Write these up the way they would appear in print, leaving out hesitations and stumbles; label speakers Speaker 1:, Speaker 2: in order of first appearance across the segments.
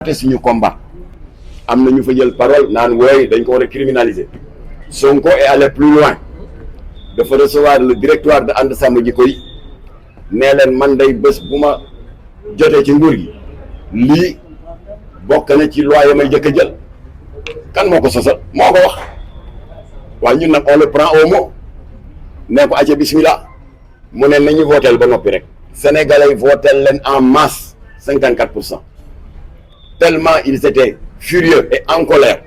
Speaker 1: suñu combat am na ñu fa jël parole naan wooy dañ ko war a criminaliser Sonko est allé plus loin dafa recevoir le directoire de And Sàmm Jikko Yi nee leen man day bés bu ma jotee ci nguur gi lii bokk na ci loi ya may jëkk a jël kan moo ko sosal moo ko wax waaye ñun nag on le prend au mot ne ko acca bismillah mu ne nañu votel ba noppi rek sénégalais votel leen en masse 54%. Tellement ils étaient furieux et en colère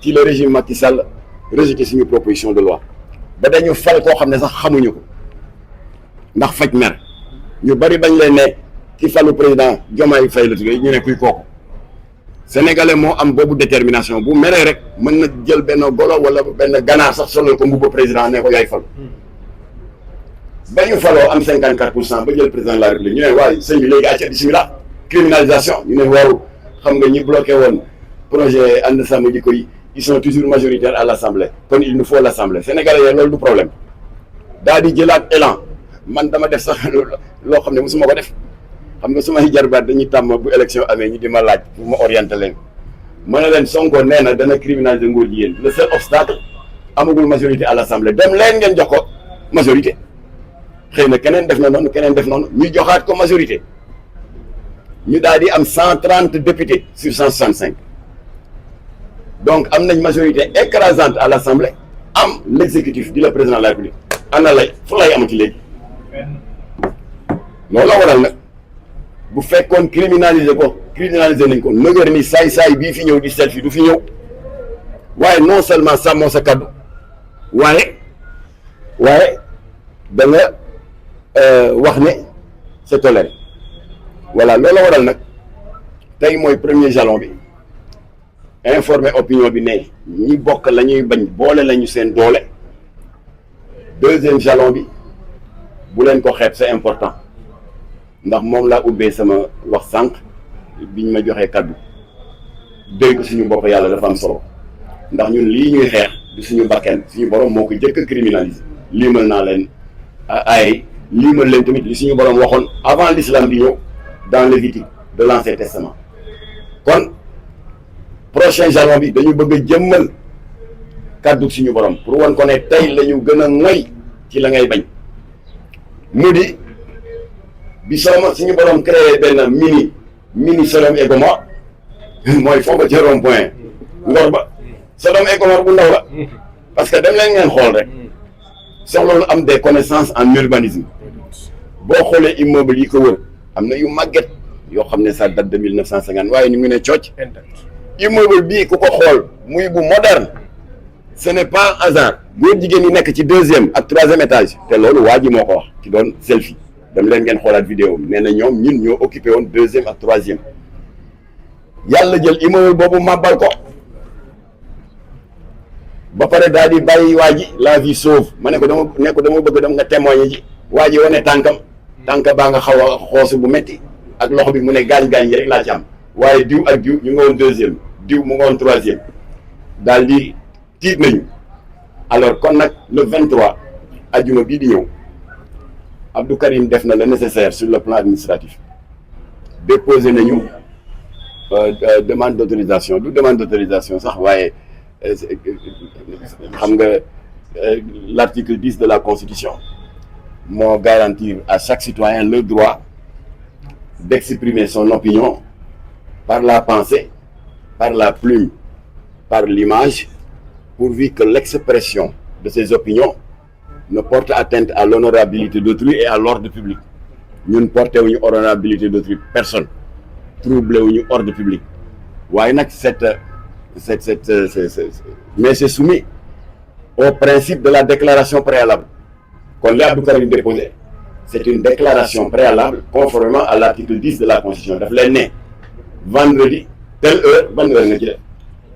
Speaker 1: ci le régime Macky Sall rejeté suñu proposition de loi ba dañu fal koo xam ne sax xamuñu ko ndax faj mer ñu bari bañ leen ne ki falu président Diomaye Faye la tudd ñu ne kuy kooku sénégalais moo am boobu détermination bu meree rek mën na jël benn golo wala benn ganaar sax solal ko mbubba président ne ko yaay fal ba ñu faloo am 54% ba jël président de la République ñu ne waaye sëñ bi léegi acca bismillah criminalisation ñu ne waaw xam nga ñi bloqué woon projet And Sàmm Jikko Yi ils sont toujours majoritaires à l'Assemblée kon il nous faut l'Assemblée sénégalais yooyu loolu du problème daal di jëlaat élan man dama def sax loo xam ne mosuma ko def xam nga sumay jarbaat dañuy tàmm bu élection amee ñi di ma laaj pour ma orienter leen ma ne leen Sonko nee na dana criminaliser ngóor jigéen le seul obstacle amagul majorité à l'Assemblée dem leen ngeen jox ko majorité xëy na keneen def na noonu keneen def noonu ñu joxaat ko majorité ñu daal di am 130 députés sur 165 donc am nañ majorité écrasante à l'Assemblée am l'exécutif di le président de la République ana lay fu lay amati léegi loolu la waral nag bu fekkoon criminaliser nañ ko nëgër ni saay-saay bii fi ñëw di seet fi du fi ñëw waaye non seulement sàmmoo sa kaddu waaye da nga wax ne c'est toléré voilà loolu la waral nag tey mooy premier jalon bi informer opinion bi ne ñi bokk la ñuy bañ boole lañu seen doole deuxième jalon bi bu leen ko xeeb c'est important ndax moom laa ubbee sama wax sànq biñ ma joxee kaddu dégg suñu bopp yàlla dafa am solo ndax ñun lii ñuy xeex du suñu bakken suñu borom moo ko jëkk a criminaliser liimal naa leen ay liimal leen tamit li suñu borom waxoon avant l'islam di ñëw dans Lévitique de l'Ancien Testament kon prochain jalon bi dañu bëgg a jëmmal kàddu suñu borom pour wan ko ne tey la ñu gën a moy ci la ngay bañ mu di bi suñu borom créé benn mini Sodome et Gomorrhe mooy foofa ca rond point ngor ba Sodome et Gomorrhe bu ndaw la parce que dem leen ngeen xool rek soxla lu am des connaissances en urbanisme boo xoolee immeuble yi ko wër am na yu màgget yoo xam ne ça date de 1950 waaye ñu ngi ne cooc immeuble bii ku ko xool muy bu moderne ce n'est pas un hasard góor jigéen yi nekk ci deuxième ak troisième étage te loolu waa ji moo ko wax ci doon selfie dem leen ngeen xoolaat vidéo nee na ñoom ñun ñoo occupé woon deuxième ak troisième yàlla jël immeuble boobu màbbal ko ba pare daal di bàyyi waa ji la vie sauve ma ne ko dama bëgg dem nga témoigner ji waa ji wane tànk baa nga xaw a xoosu bu metti ak loxo bi mu ne gaañ-gaañ yi rek laa ci am waaye diw ak diw ñu nga woon deuxième diw mu nga woon troisième daal di tiit nañu alors kon nag le 23 ajjuma bii di ñëw Abdou Karim def na le nécessaire sur le plan administratif déposé nañu demande d'autorisation du demande d'autorisation sax waaye xam nga l'article 10 de la Constitution moo garantir à chaque citoyen le droit d'exprimer son opinion par la pensée, par la plume, par l'image, pourvu que l'expression de ces opinions ne porte atteinte à l'honorabilité d'autrui et à l'ordre public. Nous ne portons une honorabilité d'autrui, personne. Troublé ou ordre public. Mais c'est soumis au principe de la déclaration préalable. Qu'on l'a déposé. C'est une déclaration préalable conformément à l'article 10 de la Constitution. Daf leen ne vendredi telle heure ban heure nga ci def.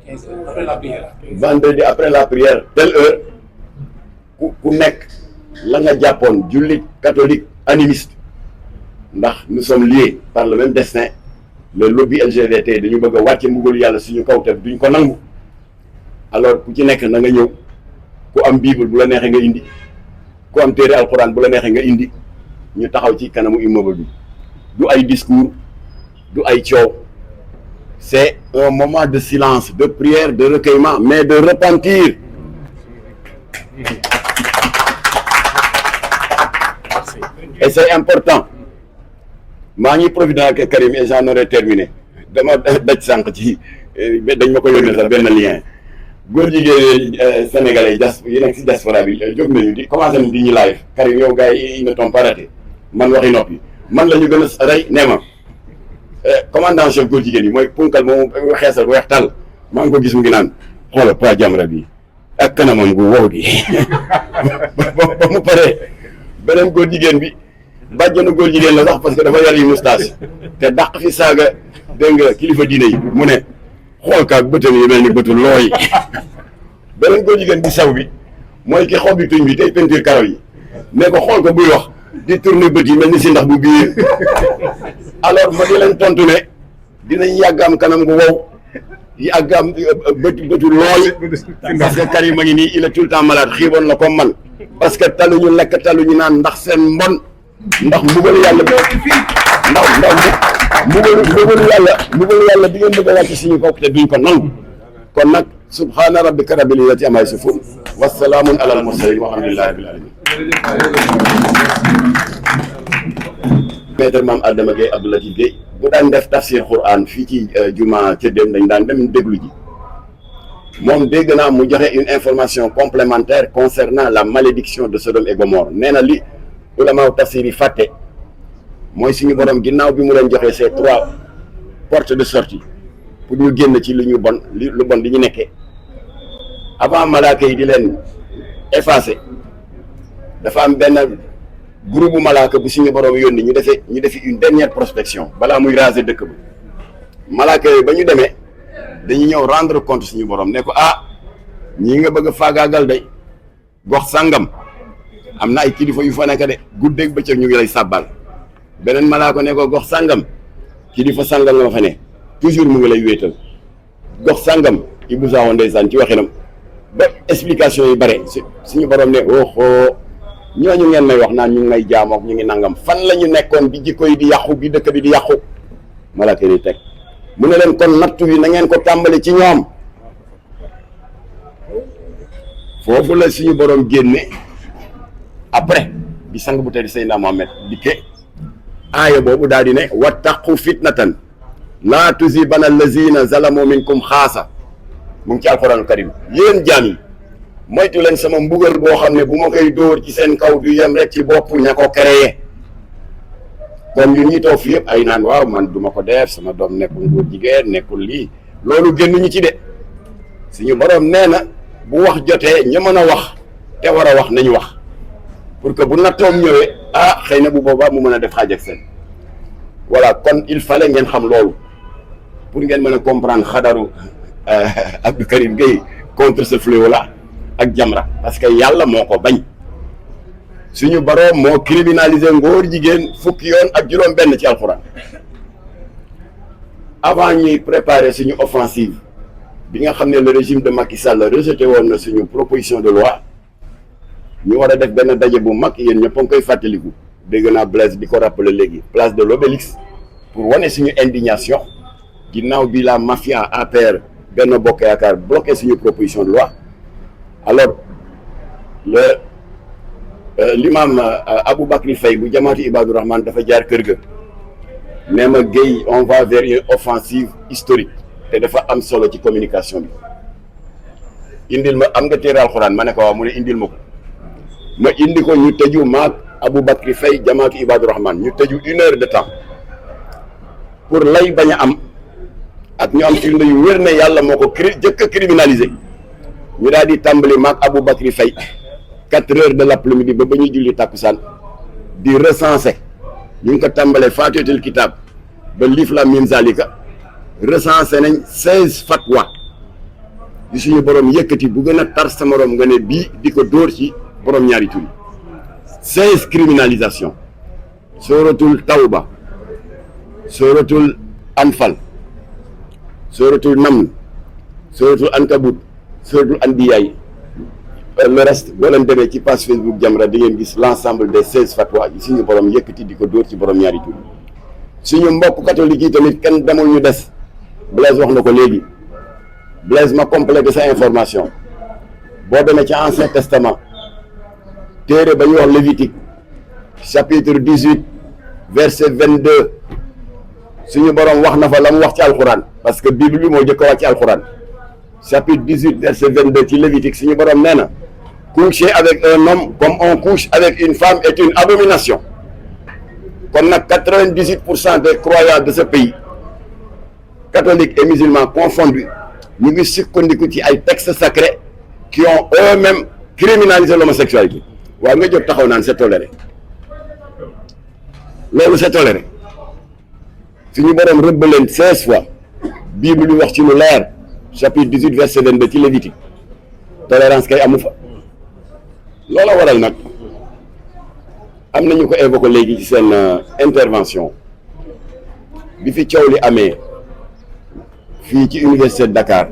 Speaker 2: 15 heures après la prière.
Speaker 1: Vendredi après la prière telle heure ku nekk la nga jàppoon jullit catholique animiste ndax nous sommes liés par le même destin le lobby LGBT dañu bëgg a wàcce mbugalu yàlla suñu kaw te duñ ko nangu alors ku ci nekk na nga ñëw ku am bible bu la neexee nga indi ku am téere alxuraan bu la neexee nga indi. ñu taxaw ci kanamu immeuble bi du ay discours du ay coow c'est un moment de silence, de prière, de recueillement, mais de repentir. Et c'est important. maa ngi profité ak Karim et j'en aurais terminé dama daj sànq ci dañ ma ko yónnee sax benn lien góor jigéen sénégalais yi nekk si diaspora bi jóg nañu di commencé nañu di ñu live Karim yow gars yi ils ne t'ont pas raté man waxi noppi man la ñu gën a rey nee ma commandant chef góor jigéen yi mooy punkal moom xeesal weex tàll maa ngi ko gis mu ngi naan xoola Pa Jamra bi ak kanamam gu wow gi ba mu paree beneen góor jigéen bi bàjjenu góor jigéen la sax parce que dafa yar yi moustache te dàq fi saaga dégg nga kilifa diine yi mu ne xool kaak bëtam yi mel ni bëtu looy beneen góor jigéen bi saw bi mooy ki xob bi tuñ bi tey peinture karaw yi ne ko xool ko buy wax di tourner bët yi mel ni si ndax bu biir alors ma di leen tontu ne dinañ yàgg am kanam gu wow yàgg am bëtu looy parce que Karim a ngi nii il est tout le temps malade xiiboon la comme man parce que taluñu lekk taluñu naan ndax seen mbon ndax mbugalu yàlla mbugalu yàlla bi ngeen bëgg a wàcc suñu kaw te duñ ko nangu kon nag subhaana rabbika rabbil izzati ammaa yasifuun wa salaamun alal mursaliin walhamdulillahi rabbil aalamiin. maître Mame Adama Gueye Abdou Latif Gueye bu daan def tafsir Qur'an fii ci juma ca dem dañ daan dem déglu ji moom dégg naa mu joxe une information complémentaire concernant la malédiction de Sodome et Gomorrhe nee na li ulama tafsir yi fàtte mooy suñu borom ginnaaw bi mu leen joxee ces 3 portes de sortie pour ñu génn ci li ñu bon lu bon li ñu nekkee avant malaaka yi di leen effacer dafa am benn groupe bu malaaka bu suñu borom yónni ñu defi une dernière prospection balaa muy raser dëkk ba malaaka yi ba ñu demee dañuy ñëw rendre compte suñu borom ne ko ñii nga bëgg a faagaagal day gox sàngam am na ay kilifa yu fa nekk de guddeeg bëccëg ñu ngi lay sàbbal beneen malaaka ne ko gox sàngam kilifa sàngam nga fa ne toujours mu ngi lay wéetal gox sàngam Ibou Sakho ndeysaan ci waxinam ba explication yi bare suñu borom ne ñooñu ngeen may wax naan ñu ngi may jaamook ñu ngi nangam fan la ñu nekkoon bi jikko yi di yàqu bi dëkk bi di yàqu malaaka yi teg mu ne leen kon nattu bi na ngeen ko tàmbali ci ñoom foofu la suñu borom génne après bi sang bu tedd Seydina Mohamed dikke aaya boobu daal di ne wattaqu fitnatan laa tusibanna allazina zalamu minkum xaasa mu ngi ci alquranul karim yéen jaam yi moytu leen sama mbugal boo xam ne bu ma koy dóor ci seen kaw du yem rek ci bopp ña ko créé kon ñun ñi toog fi yëpp ay naan waaw man duma ko def sama doom nekkul góor jigéen nekkul lii loolu génnuñu ci de suñu borom nee na bu wax jotee ña mën a wax te war a wax nañu wax pour que bu nattoom ñëwee xëy na bu boobaa mu mën a def xaaj ak seen voilà kon il fallait ngeen xam loolu pour ngeen mën a comprendre xadaru Abdou Karim Gueye contre ce fléau là ak Jamra parce que yàlla moo ko bañ suñu boroom moo criminaliser ngóor jigéen fukki yoon ak juróom benn ci alxuraan avant ñuy préparer suñu offensive bi nga xam ne le régime de Macky Sall rejeté woon na suñu proposition de loi ñu war a def benn daje bu mag yéen ñëpp a ngi koy fàttaliku dégg naa Blaise di ko rappeler léegi place de l'Obélisque pour wane suñu indignation ginnaaw bi la mafia APR Benno Bokk Yaakaar bloqué suñu proposition de loi alors l'imam Aboubacry Faye bu jamaatu Ibadou Rahman dafa jaar kër ga nee ma Gueye on va vers une offensive historique te dafa am solo ci communication bi indil ma am nga téere alxuraan ma ne ko waaw mu ne indil ma ko ma indi ko ñu tëju maag Aboubacry Faye jamaatu Ibadou Rahman ñu tëju 1 heure de temps pour lay bañ a am ak ñu am firnde yu wér ne yàlla moo ko jëkk a criminalisé ñu daal di tàmbali maag Aboubacry Faye 4 heures de l'après-midi ba ñuy julli tàkkusaan di recenser ñu ngi ko tàmbalee Faatihatul Kitaab ba Liif Laam Miim Zaalika recenser nañ 16 fatwa yu suñu borom yëkkati bu gën a tar sa morom nga ne bii di ko dóor ci borom ñaari tur yi 16 criminalisation sooratul Tawba sooratul Anfal sooratul Naml sooratul Ankabut sooratul Anbiya yi le reste boo leen demee ci page Facebook Jamra di ngeen gis l'ensemble des 16 fatwa yi suñu borom yëkkati di ko dóor ci borom ñaari tur suñu mbokk catholique yi tamit kenn demul ñu des Blaise wax na ko léegi Blaise ma complété sa information boo demee ci Ancien Testament téere ba ñuy wax Lévitique chapitre 18 verset 22 suñu borom wax na fa la mu wax ci alxuraan parce que Bible bi moo jëkk a wax ci alxuraan chapitre 18 verset 22 ci Lévitique suñu borom nee na coucher avec un homme comme on couche avec une femme est une abomination. Comme 98% des croyants de ce pays, catholiques et musulmans confondus, nous ngi sukkandiku ci ay textes sacrés qui ont eux-mêmes criminalisé l'homosexualité. waaw nga jóg taxaw naan c'est toléré loolu c'est toléré suñu borom rëbb leen 16 fois Bible bi wax ci lu leer chapitre 18 verset 22 ci Lévitique tolérance kay amu fa loola waral nag am nañu ko évoqué léegi ci seen intervention bi fi coow li amee fii ci université de Dakar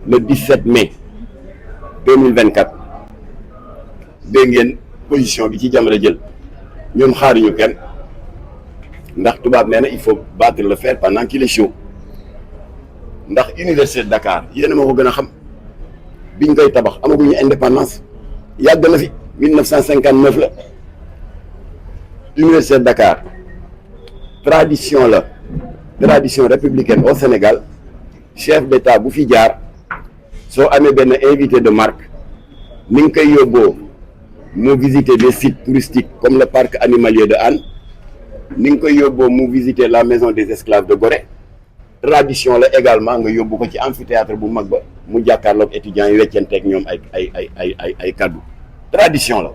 Speaker 1: le 17 mai 2024 dégg ngeen position bi ci Jamra jël ñun xaaruñu kenn ndax tubaab nee na il faut battre le fer pendant qu'il est chaud ndax université de Dakar yéen a ma ko gën a xam biñ koy tabax amaguñu indépendance yàgg na fi 1959 la. Université de Dakar tradition la tradition républicaine au Sénégal chef d'État bu fi jaar soo amee benn invité de marque ni nga koy yóbboo mu visiter des sites touristiques comme le parc animalier de Hann ni nga koy yóbboo mu visiter la maison des esclaves de Gorée tradition la également nga yóbbu ko ci amphithéâtre bu mag ba mu jàkkaarloog étudiants yi weccanteeg ñoom ay kaddu tradition la.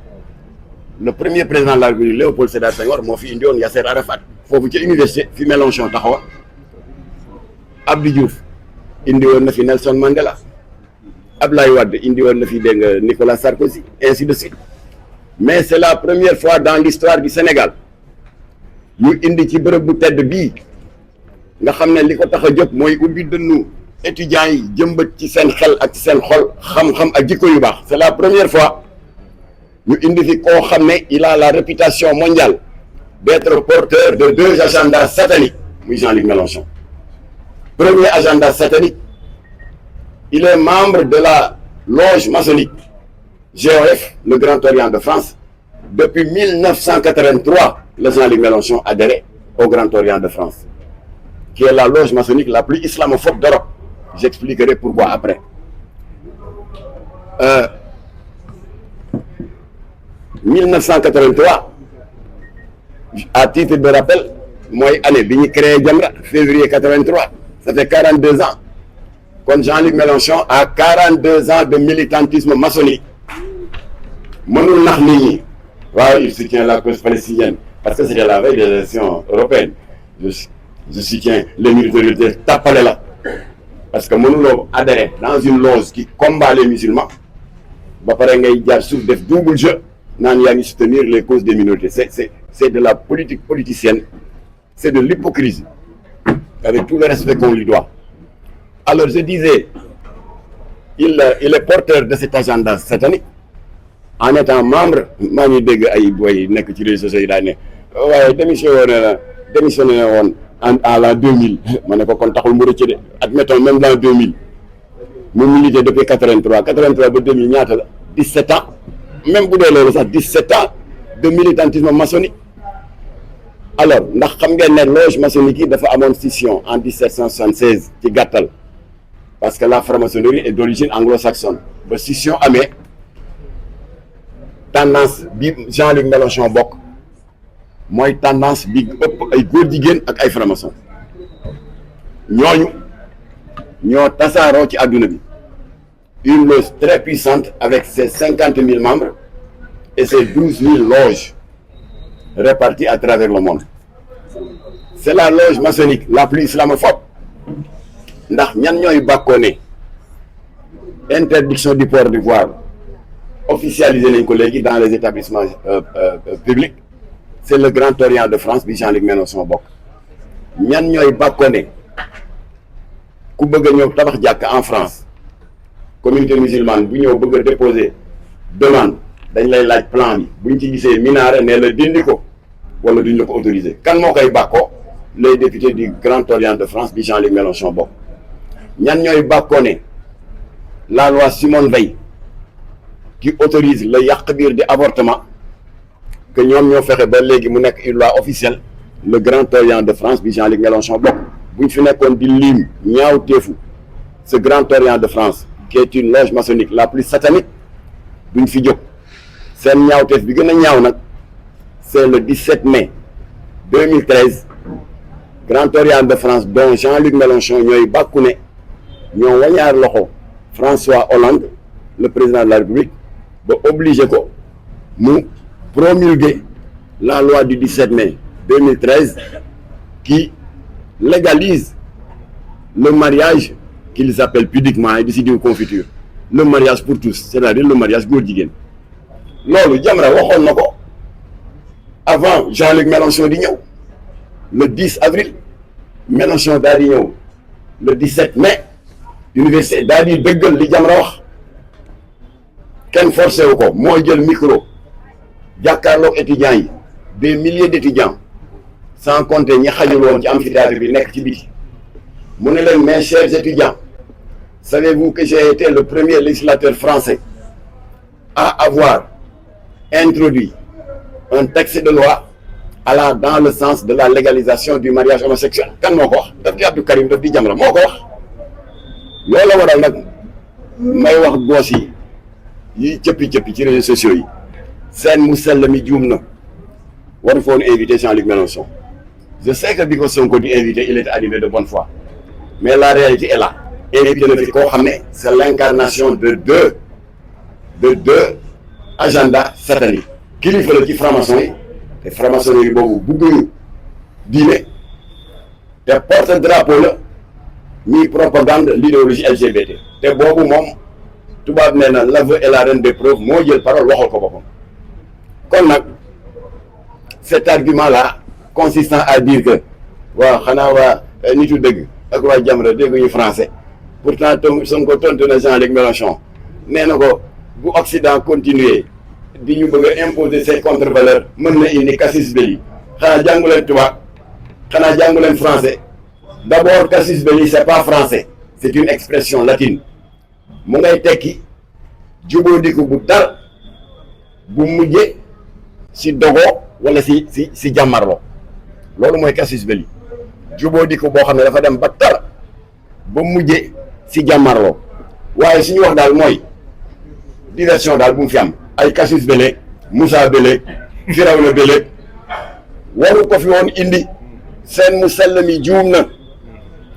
Speaker 1: Le premier président de la République Léopold Sédar Senghor moo fi indi woon Yasser Arafat foofu ci université fi Mélenchon taxawa Abdou Diouf indi woon na fi Nelson Mandela Ablaye Wade indi woon na fi dégg nga Nicolas Sarkozy ainsi de suite mais c'est la première fois dans l'histoire du Sénégal ñu indi ci bërëb bu tedd bii nga xam ne li ko tax a jóg mooy ubbi dënnu étudiants yi jëmbat ci seen xel ak ci seen xol xam-xam ak jikko yu baax c'est la première fois ñu indi fi koo xam ne il a la réputation mondiale d'être porteur de 2 agendas sataniques muy Jean-Luc Mélenchon. Premier agenda satanique, il est membre de la loge maçonnique GOF, le Grand Orient de France. Depuis 1983, le Jean-Luc Mélenchon adhéré au Grand Orient de France, qui est la loge maçonnique la plus islamophobe d'Europe. J'expliquerai pourquoi après. 1983, à titre de rappel, moi, année bi ñu créé Jamra, février 83, ça fait 42 ans. Quand Jean-Luc Mélenchon a 42 ans de militantisme maçonnique. Mënul nax nit ñi. Waaw, il soutient la cause palestinienne parce que c'était la veille des élections européennes. Je soutiens les minorités tapale la. Parce que mënuloo adhérer dans une loge qui combat les musulmans ba pare ngay jaar suuf def double jeu naan yaa ngi soutenir les causes des minorités. C'est de la politique politicienne, c'est de l'hypocrisie, avec tout le respect qu'on lui doit. Alors je disais, il est porteur de cet agenda satanique en étant membre. Maa ngi dégg ay boy nekk ci réseaux sociaux yi daa ne waaye démissionné woon en l'an 2000 ma ne ko kon taxul mu rëcc de admettons même dans 2000 mu milité depuis 83 ba 2000 ñaata la 17 ans même bu dee loolu sax 17 ans de militantisme maçonnique. Alors ndax xam ngeen ne loge maçonnique yi dafa amoon scission en 1776 ci gàttal parce que la franc-maçonnerie est d'origine anglo-saxonne ba scission amee tendance bi Jean-Luc Mélenchon bokk mooy tendance bi ëpp ay góor jigéen ak ay franc-maçon ñooñu ñoo tasaaroo ci adduna bi une loge très puissante avec ses 50 000 membres et ses 12 000 loges réparties à travers le monde. C'est la loge maçonnique la plus islamophobe ndax ñan ñooy bàkkoo ne interdiction du port du voile officialisé nañ ko léegi dans les établissements publics. C'est le Grand Orient de France bi Jean-Luc Mélenchon bokk ñan ñooy bàkkoo ne ku bëgg a ñëw tabax jàkk en France communauté musulmane bu ñëw bëgg a déposer demande dañ lay laaj plan bi buñ ci gisee minaare ne la dindi ko wala duñ la ko autoriser kan moo koy bàkkoo les députés du Grand Orient de France bi Jean-Luc Mélenchon bokk ñan ñooy bàkkoo ne la loi Simone Veil qui autorise le yàq biir di avortement que ñoom ñoo fexe ba léegi mu nekk une loi officielle le Grand Orient de France bi Jean-Luc Mélenchon bokk bu ñu fi nekkoon di lim ñaaw teefu ce Grand Orient de France qui est une loge maçonnique la plus satanique duñ fi jóg seen ñaawteef bi gën a ñaaw nag c'est le 17 mai 2013 Grand Orient de France dont Jean-Luc Mélenchon ñooy bàkku ne ñoo wañaar loxo François Hollande le président de la République ba obligé ko mu promulguer la loi du 17 mai 2013 qui légalise le mariage qu'ils appellent pudiquement et di si diw confiture le mariage pour tous c'est-à-dire le mariage góor jigéen loolu Jamra waxoon na ko avant Jean-Luc Mélenchon di ñëw le 10 avril Mélenchon daal di ñëw le 17 mai université daal di dëggal li Jamra wax kenn forcé wu ko moo jël micro jàkkaarloog étudiants yi des milliers d'étudiants sans compter ñi xajul woon ci amphithéâtre bi nekk ci biti mu ne leen mes chers étudiants savez-vous que j'ai été le premier législateur français à avoir introduit un texte de loi allant dans le sens de la légalisation du mariage homosexuel kan moo ko wax daf di Abdou Karim daf di Jamra moo ko wax loolu la waral nag may wax goos yi cëppi-cëppi ci réseaux sociaux yi seen mu sell mi juum na waru foon invité Jean-Luc Mélenchon je sais que bi ko Sonko di invité il était animé de bonne foi mais la réalité est là invité na fi koo xam ne c'est l'incarnation de deux agendas sataniques kilifa la ci franc-maçon yi te franc-maçon yi boobu bugguñu diine te porte drapeau la ñuy propagande l'idéologie LGBT te boobu moom tubaab nee na l'aveu est la reine des preuves moo jël parole waxal ko boppam kon nag cet argument là consistant à dire que waaw xanaa waa nitu dëgg ak waa Jamra dégguñu français pourtant Sonko tontu na Jean-Luc Mélenchon nee na ko bu Occident continuer di ñu bëgg a imposer ses contre-valeurs mën na indi casus belli xanaa jàngu leen tubaab xanaa jàngu leen français d'abord casus belli c'est pas français c'est une expression latine mu ngay tekki jubóodiku bu tar bu mujje si dogo wala si jàmmarloo loolu mooy casus belli jubóodiku boo xam ne dafa dem ba tar ba mujje si jàmmarloo waaye suñu wax daal mooy diversion daal bu mu fi am ay casus belli Moussa Belé Firawna Belé waru ko fi woon indi seen mu sell mi juum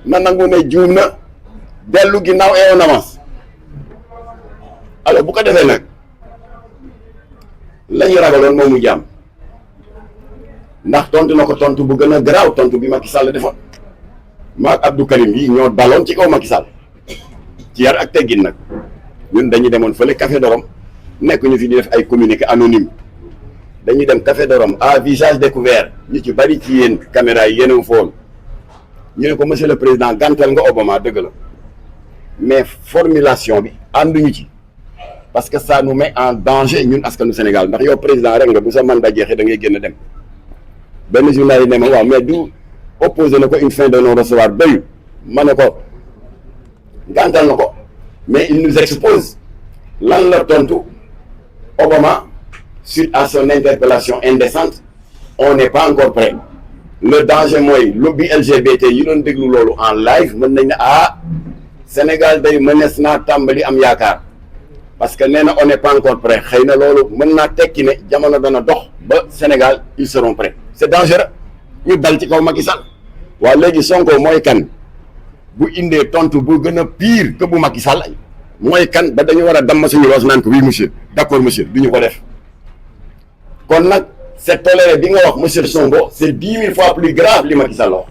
Speaker 1: na nangu ne juum na dellu ginnaaw et on avance alors bu ko defee nag la ñu ragaloon moom mu jaam ndax tontu na ko tontu bu gën a garaaw tontu bi Macky Sall defoon maak Abdou Karim yi ñoo daloon ci kaw Macky Sall ci yar ak teggin nag ñun dañuy demoon fële Café de Rome nekk ñu fi di def ay communiqué anonyme dañuy dem Café de Rome à visage découvert ñu ci bari ci yéen caméra yi yéen foon ñu ne ko monsieur le président gàntal nga Obama dëgg la mais formulation bi ànduñu ci parce que ça nous met en danger ñun askanu Sénégal ndax yow président rek nga bu sa mandat jeexee da ngay génn dem benn journal yi ne ma waaw mais du opposé na ko une fin de non recevoir doyul ma ne ko gàntal na ko mais il nous expose lan la tontu Obama suite à son interpellation indécente on n'est pas encore prêt le danger mooy lobby LGBT yi doon déglu loolu en live mën nañ ne Sénégal day mënees naa tàmbali am yaakaar parce que nee na on n'est pas encore prêt xëy na loolu mën naa tekki ne jamono dana dox ba Sénégal ils seront prêts c'est dangereux ñu dal ci kaw Macky Sall waaw léegi Sonko mooy kan bu indee tontu bu gën a pire que bu Macky Sall mooy kan ba dañu war a damm suñu loos naan ko oui monsieur d'accord monsieur du ñu ko def kon nag c'est toléré bi nga wax monsieur Sonko c'est 10 000 fois plus grave li Macky Sall wax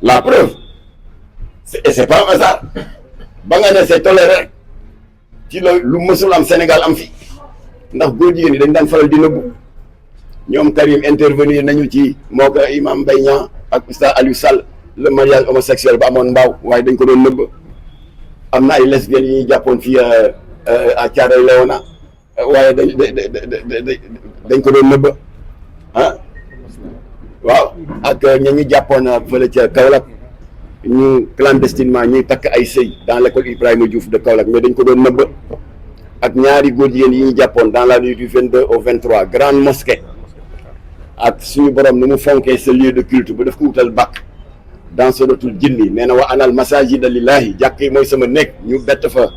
Speaker 1: la preuve et c'est pas un hasard ba nga ne c'est toléré ci la lu mësul am Sénégal am fi ndax góor jigéen ñi dañ daan faral di nëbbu ñoom Karim intervenir nañu ci moo ko Imam Mbaye Niang ak Oustaz Aliou Sall le mariage homosexuel ba amoon mbaaw waaye dañ ko doon nëbb am na ay lesbiennes yi ñuy jàppoon fii à Thiaroye Léona waaye dañ ko doon nëbb waaw ak ña ñu jàppoon fële ca Kaolack ñu clandestinement ñuy takk ay sëy dans l'école Ibrahima Diouf de Kaolack mais dañ ko doon nëbb ak ñaari góor jigéen yi ñu jàppoon dans la nuit du 22 au 23 grande mosquée ak suñu borom ni mu fonkee ce lieu de culte ba daf ko wutal bàkk dans suratul jinni nee na wa anal masajida lillahi jàkk yi mooy sama nekk ñu bett fa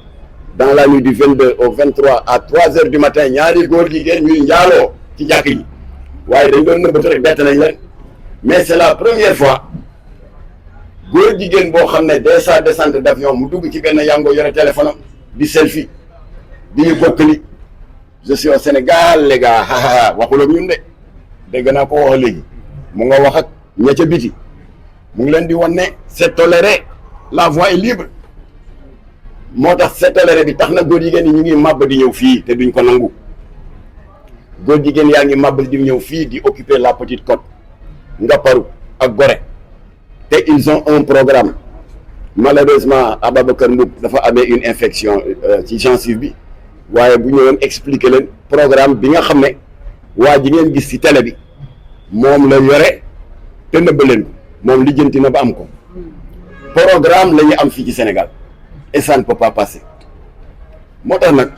Speaker 1: dans la nuit du 22 au 23 à 3 heures du matin ñaari góor jigéen ñuy njaaloo ci jàkk yi waaye dañ doon nëbbatu rek bett nañ leen mais c'est la première fois góor jigéen boo xam ne dès sa descente d'avion mu dugg ci benn yango yore téléphone am di selfie di ñu kokkali je suis au Sénégal les gars waxul ak ñun de dégg naa ko wax léegi mu nga wax ak ña ca biti mu ngi leen di wan ne c'est toléré la voix est libre moo tax c'est toléré bi tax na góor jigéen yi ñu ngi màbb di ñëw fii te duñ ko nangu góor jigéen yaa ngi màbb di ñëw fii di occuper la Petite Côte Ngaparou ak Gorée te ils ont un programme malheureusement Ababacar Mboup dafa amee une infection ci gencive bi waaye bu ñëwoon expliquer leen programme bi nga xam ne waa ji ngeen gis ci télé bi moom la yore te nëbb leen ko moom lijjanti na ba am ko programme la ñu am fii ci Sénégal et ça ne peut pas passer moo tax nag